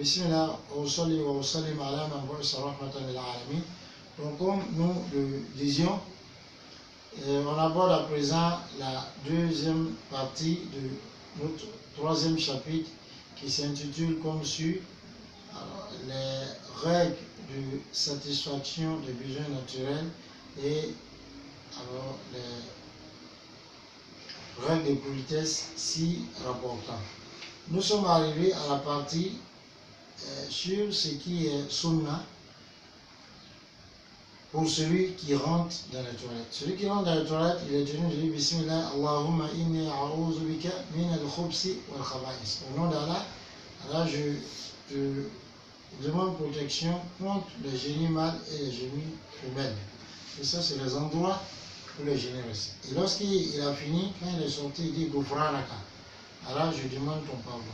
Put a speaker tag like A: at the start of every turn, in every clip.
A: Bismillah, wa salli wa sallim ala man bu'isa rahmatan lil alamin. Donc, comme nous le disions, on aborde à présent la deuxième partie de notre troisième chapitre qui s'intitule comme suit les règles de satisfaction des besoins naturels et alors les règles de politesse si rapportant. Nous sommes arrivés à la partie sur ce qui est sunna pour celui qui rentre dans les toilettes. Celui qui rentre dans les toilettes, il est tenu de dire Bismillah, Allahumma inni a'udhu bika min al-khubsi wal khaba'is. Au nom d'Allah, là je te demande protection contre les génies mâles et les génies femelles. Et ça, c'est les endroits où les génies restent. Et lorsqu'il a fini, quand il est sorti, il dit Gufranaka. Alors je demande ton pardon.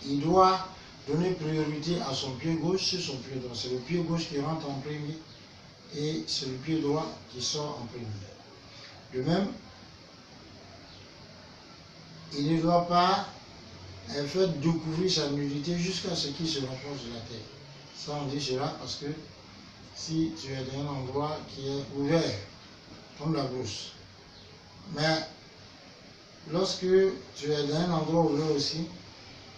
A: Il doit donner priorité à son pied gauche sur son pied droit. C'est le pied gauche qui rentre en premier et c'est le pied droit qui sort en premier. De même, il ne doit pas faire découvrir sa nudité jusqu'à ce qu'il se rapproche de la terre. Ça, on dit cela parce que si tu es dans un endroit qui est ouvert, comme la brousse, mais lorsque tu es dans un endroit ouvert aussi,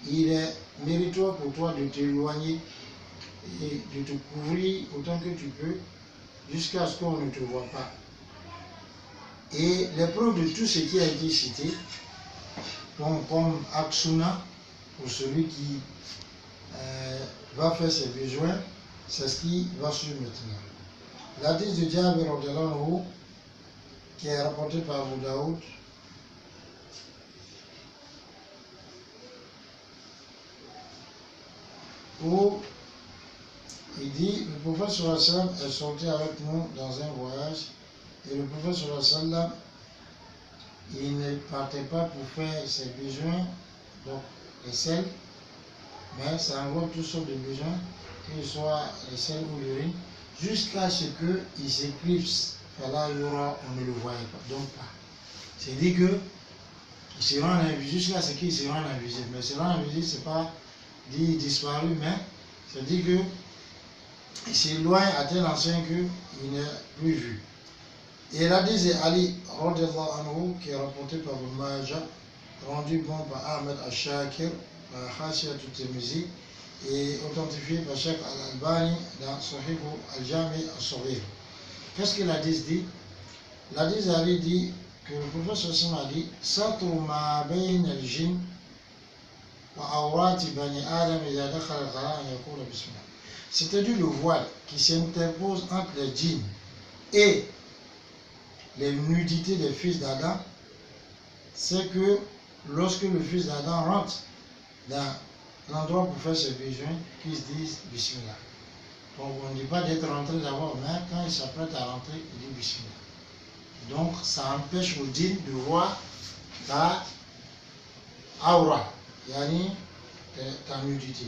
A: il est méritoire pour toi de t'éloigner et de te couvrir autant que tu peux jusqu'à ce qu'on ne te voit pas. Et les preuves de tout ce qui a été cité, comme Aksuna, pour celui qui va faire ses besoins, c'est ce qui va suivre maintenant. L'hadith de Jabir radhiyallahu qui est rapporté par Abu Daoud, où il dit le prophète sallallahu alayhi wa sallam est sorti avec nous dans un voyage et le prophète sallallahu alayhi wa sallam il ne partait pas pour faire ses besoins, donc les selles, mais ça englobe toutes sortes de besoins, qu'ils soient les selles ou l'urine, jusqu'à ce qu'il s'éclipse. Là, on ne le voyait pas, donc pas. C'est dit que il se rend invisible jusqu'à ce qu'il se rende invisible. Mais se rendre invisible, c'est pas dit disparu, mais c'est dit que il s'éloigne à tel enseigne qu'il n'est plus vu. Et l'hadith de Ali radhiyallahu anhu qui est rapporté par Ibn Majah, rendu bon par Ahmed al-Shakir, par Hashiyat al-Tirmizi et authentifié par Sheikh al-Albani dans Sahih al-Jami al-Saghir. Qu'est-ce que l'hadith dit? L'hadith d'Ali dit que le prophète sallallahu alayhi wa sallam a dit Satru ma bayna al-jinn wa awrati bani adam idha dakhala al-khala an yaqula bismillah. C'est-à-dire le voile qui s'interpose entre les djinns et les nudités des fils d'Adam, c'est que lorsque le fils d'Adam rentre dans l'endroit pour faire ses besoins, qu'il se dise Bismillah. Donc on ne dit pas d'être rentré d'abord, mais quand il s'apprête à rentrer, il dit Bismillah. Donc ça empêche au djinn de voir ta aura, yani ta nudité.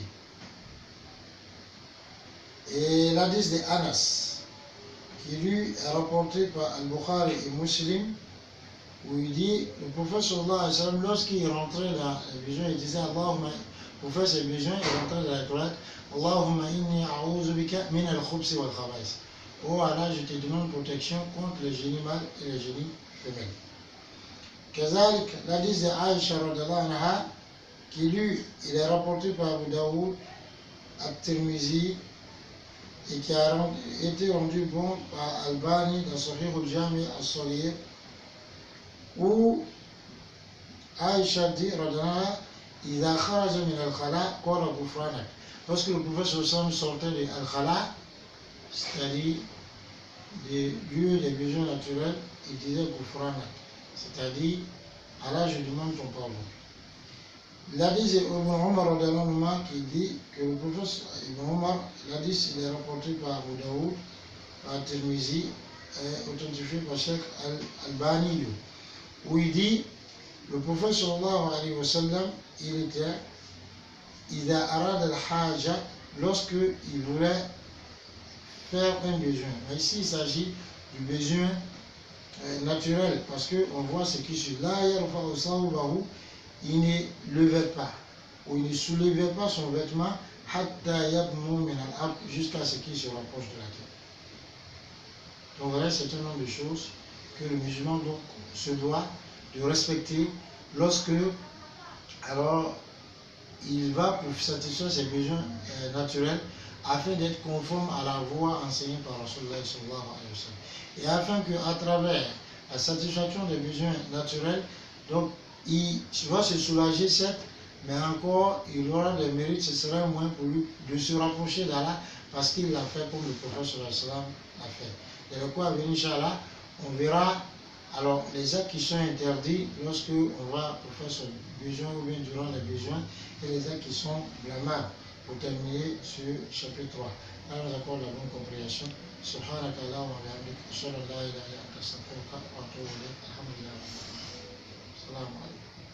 A: Et l'hadith de Anas, qui lui est rapporté par Al-Bukhari et Muslim, où il dit, le prophète sallallahu alayhi wa sallam, lorsqu'il rentrait dans les besoins, il disait Allahumma, pour faire ses besoins, il rentrait dans la toilette, Allahumma inni a'udhu bika min al-khubsi wal khaba'is. Oh Allah, je te demande protection contre les génies mâles et les génies femelles. Kazalik, l'hadith de Aïcha radhiyallahu anha, qui lui, il est rapporté par Abu Daoud, At-Tirmizi, et qui a été rendu bon par Albani dans Sahih al-Jami al-Saghir, où Aïcha dit radhiyallahu idha kharaja min al-khala qala ghufranak. Lorsque le prophète sallallahu alayhi wa sallam sortait de al-khala, c'est-à-dire des lieux des besoins naturels, il disait ghufranak, c'est-à-dire Allah, je demande ton pardon. L'hadith d'Ibn Omar qui dit que le prophète Ibn Omar, l'hadith il est rapporté par Abu Daoud, par Tirmizi, authentifié par Sheikh al-Albani, où il dit le prophète sallallahu alayhi wa sallam, il était Ida arad al-haja, lorsqu'il voulait faire un besoin. Mais ici il s'agit du besoin naturel, parce qu'on voit ce qui suit. Là, il ne levait pas. où il ne soulevait pas son vêtement jusqu'à ce qu'il se rapproche de la terre. Donc voilà, c'est un nombre de choses que le musulman donc, se doit de respecter lorsque alors il va pour satisfaire ses besoins naturels afin d'être conforme à la voie enseignée par Rasulullah sallallahu alayhi wa sallam. Et afin qu'à travers la satisfaction des besoins naturels, donc il va se soulager certes, mais encore il aura des mérites, ce sera un moyen pour lui de se rapprocher d'Allah parce qu'il l'a fait comme le prophète sallallahu alayhi wa sallam l'a fait. Et le coup à venir, Inch'Allah, on verra alors les actes qui sont interdits lorsque on va pour faire son besoin ou bien durant les besoins et les actes qui sont blâmables pour terminer ce chapitre 3. Là, nous accorde la bonne compréhension. Subhanaka Allahumma wa bihamdika, ashhadu an la ilaha illa anta, astaghfiruka wa atubu ilayk. Alhamdulillah. Assalamu alaikum.